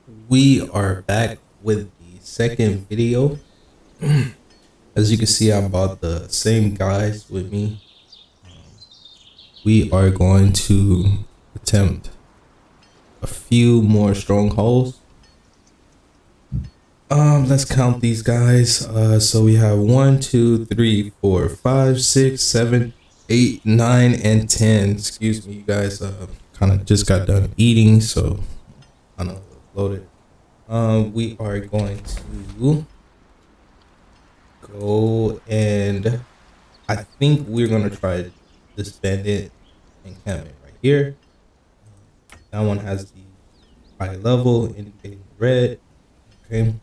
We are back with the second video. As you can see, I brought the same guys with me. We are going to attempt a few more strongholds. Let's count these guys. So we have 1, 2, 3, 4, 5, 6, 7, 8, 9, and 10. Excuse me, you guys. Kind of just got done eating, so kind of loaded. We are going to go and I think we're gonna try this bandit encampment right here. That one has the high level indicating red. Okay,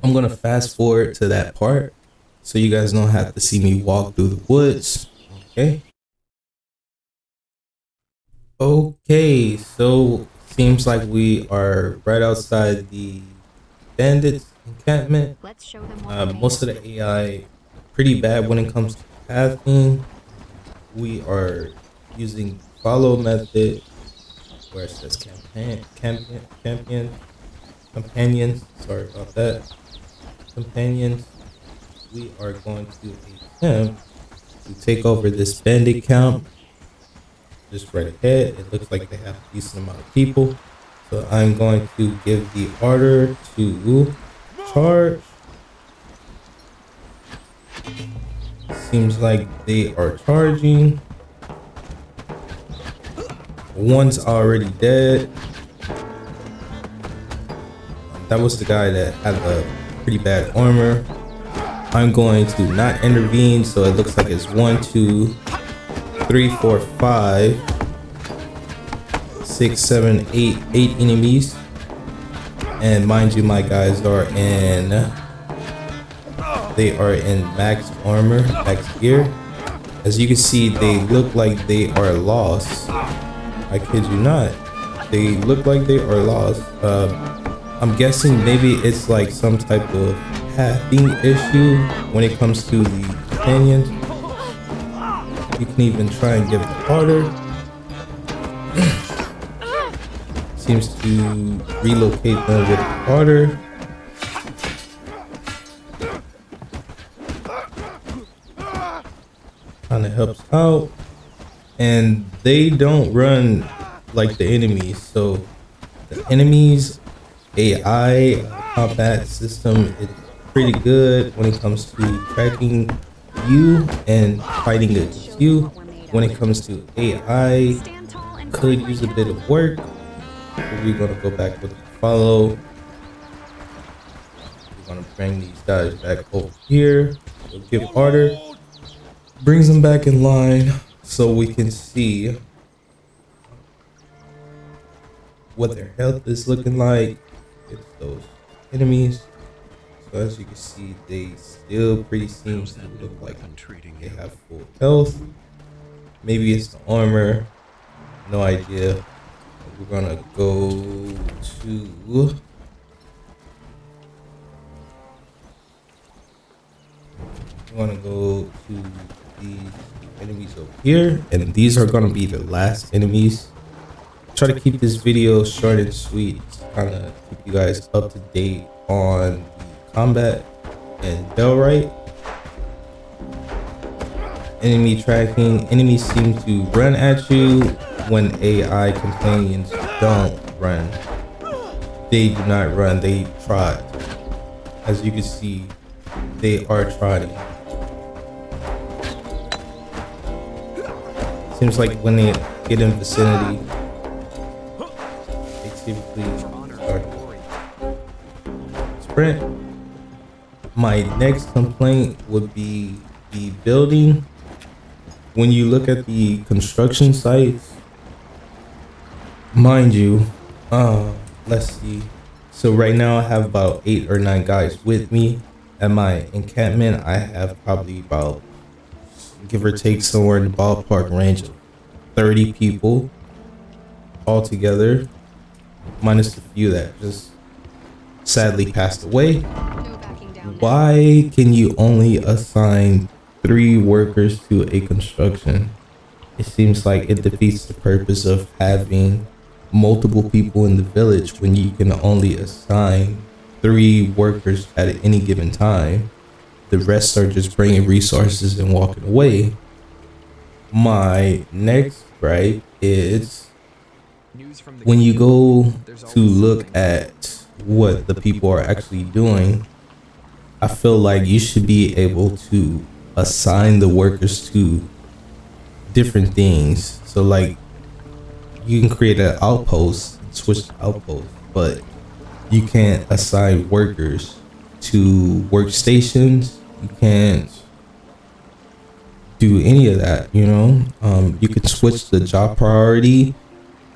I'm gonna fast forward to that part so you guys don't have to see me walk through the woods. Okay, so seems like we are right outside the bandits encampment. Let's show them Most of the AI pretty bad when it comes to pathing. We are using follow method where it says companions. Sorry about that. Companions. We are going to attempt to take over this bandit camp. Just right ahead. It looks like they have a decent amount of people. So I'm going to give the order to charge. Seems like they are charging. One's already dead. That was the guy that had the pretty bad armor. I'm going to not intervene, so it looks like it's 1, 2, 3, 4, 5, 6, 7, 8 enemies. And mind you, my guys are in max armor, max gear. As you can see, they look like they are lost. I kid you not. They look like they are lost. I'm guessing maybe it's like some type of pathing issue when it comes to the companions. You can even try and give the order. Seems to relocate them with the order. Kind of helps out. And they don't run like the enemies. So the enemies AI combat system is pretty good when it comes to tracking you and fighting against you. When it comes to AI, could use a bit of work. But we're gonna go back with the follow. We're gonna bring these guys back over here. We'll give order. Brings them back in line so we can see what their health is looking like. It's those enemies. So as you can see, they still pretty seems to look like they have full health. Maybe it's the armor. No idea. We're gonna go to these enemies over here, and these are gonna be the last enemies. Try to keep this video short and sweet, kind of keep you guys up to date on the combat and Bellwright. Enemy tracking. Enemies seem to run at you when AI companions don't run. They do not run, they trot. As you can see, they are trotting. Seems like when they get in vicinity, they typically start to sprint. My next complaint would be the building. When you look at the construction sites, mind you, let's see. So right now I have about 8 or 9 guys with me. At my encampment, I have probably about, give or take, somewhere in the ballpark range of 30 people altogether, minus the few that just sadly passed away. Why can you only assign 3 workers to a construction? It seems like it defeats the purpose of having multiple people in the village when you can only assign 3 workers at any given time. The rest are just bringing resources and walking away. My next gripe is when you go to look at what the people are actually doing, I feel like you should be able to assign the workers to different things. So like you can create an outpost, switch the outpost, but you can't assign workers to workstations. You can't do any of that, you know. You can switch the job priority.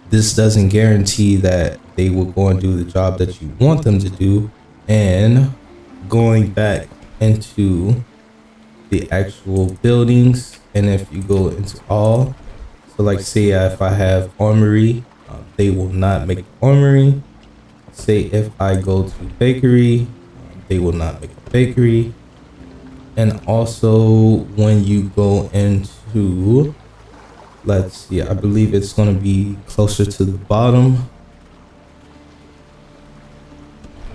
This doesn't guarantee that they will go and do the job that you want them to do. And going back into the actual buildings, and if you go into all, so like say if I have armory, they will not make armory. Say if I go to bakery, they will not make a bakery. And also when you go into, let's see, I believe it's going to be closer to the bottom.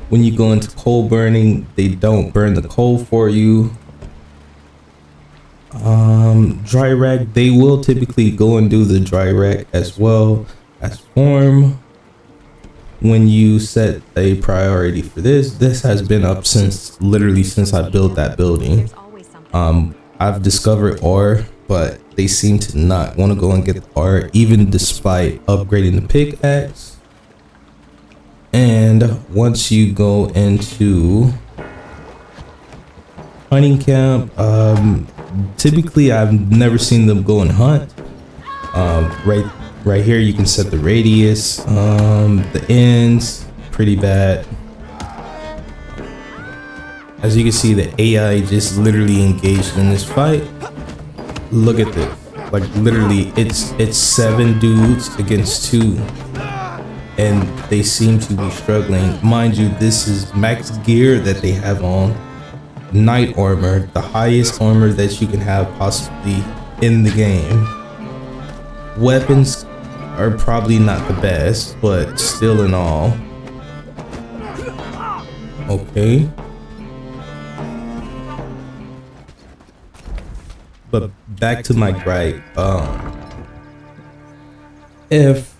When you go into coal burning, they don't burn the coal for you. Dry rack, they will typically go and do the dry rack as well as form. When you set a priority for this has been up since literally since I built that building. I've discovered ore, but they seem to not want to go and get the ore, even despite upgrading the pickaxe. And once you go into hunting camp, typically I've never seen them go and hunt. Right here you can set the radius, the ends, pretty bad. As you can see, the AI just literally engaged in this fight. Look at this, like literally it's 7 dudes against 2, and they seem to be struggling. Mind you, this is max gear that they have on, knight armor, the highest armor that you can have possibly in the game. Weapons are probably not the best, but still in all. Okay. But back to my gripe. If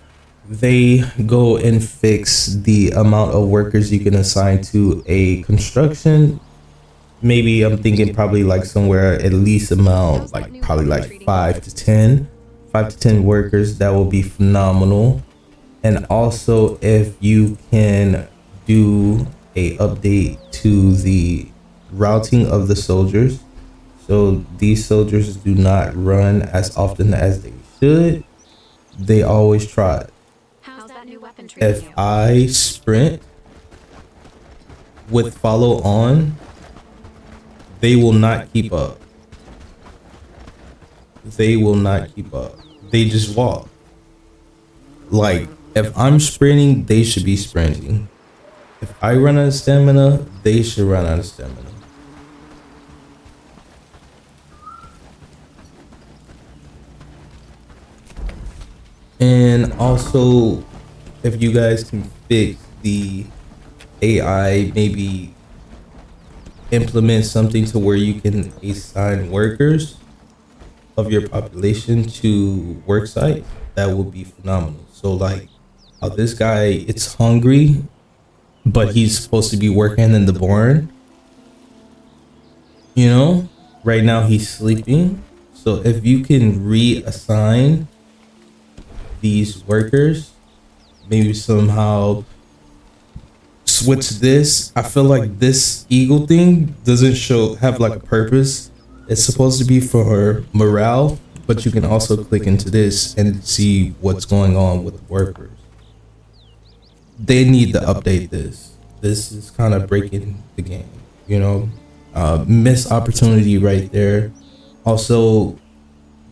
they go and fix the amount of workers you can assign to a construction, maybe I'm thinking probably like somewhere at least amount, like probably like 5 to 10 workers, that will be phenomenal. And also if you can do a update to the routing of the soldiers, so these soldiers do not run as often as they should, they always trot. If I sprint with follow on, they will not keep up. They will not keep up. They just walk. Like if I'm sprinting, they should be sprinting. If I run out of stamina, they should run out of stamina. And also, if you guys can fix the AI, maybe implement something to where you can assign workers of your population to work site, that would be phenomenal. So like how this guy, it's hungry, but he's supposed to be working in the barn, you know, right now he's sleeping. So if you can reassign these workers, maybe somehow switch this. I feel like this eagle thing doesn't have like a purpose. It's supposed to be for morale, but you can also click into this and see what's going on with the workers. They need to update this. This is kind of breaking the game, you know. Missed opportunity right there. Also,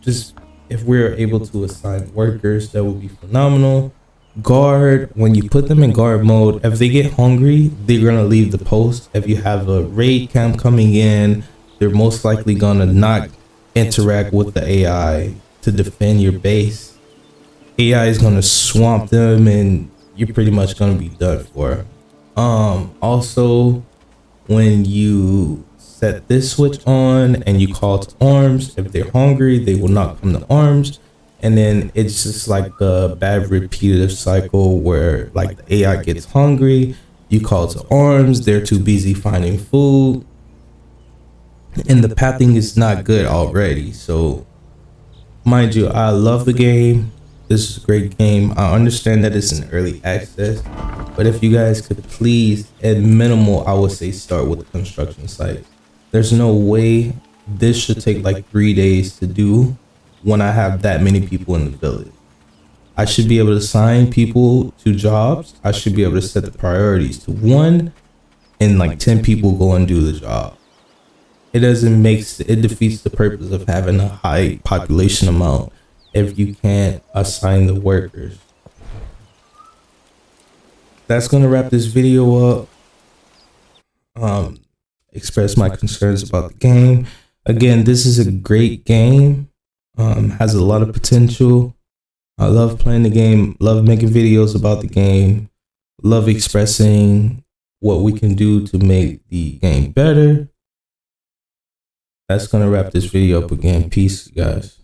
just if we're able to assign workers, that would be phenomenal. Guard, when you put them in guard mode, if they get hungry, they're gonna leave the post. If you have a raid camp coming in, they're most likely gonna not interact with the AI to defend your base. AI is gonna swamp them, and you're pretty much gonna be done for. Also, when you set this switch on and you call to arms, if they're hungry, they will not come to arms. And then it's just like a bad repetitive cycle where like the AI gets hungry, you call to arms, they're too busy finding food, and the pathing is not good already. So mind you, I love the game. This is a great game. I understand that it's in early access, but if you guys could please, at minimal, I would say start with the construction site. There's no way this should take like 3 days to do when I have that many people in the village. I should be able to assign people to jobs. I should be able to set the priorities to one, and like 10 people go and do the job. It doesn't make, it defeats the purpose of having a high population amount if you can't assign the workers. That's gonna wrap this video up. Express my concerns about the game. Again, this is a great game. Has a lot of potential. I love playing the game, love making videos about the game, love expressing what we can do to make the game better. That's gonna wrap this video up again. Peace, guys.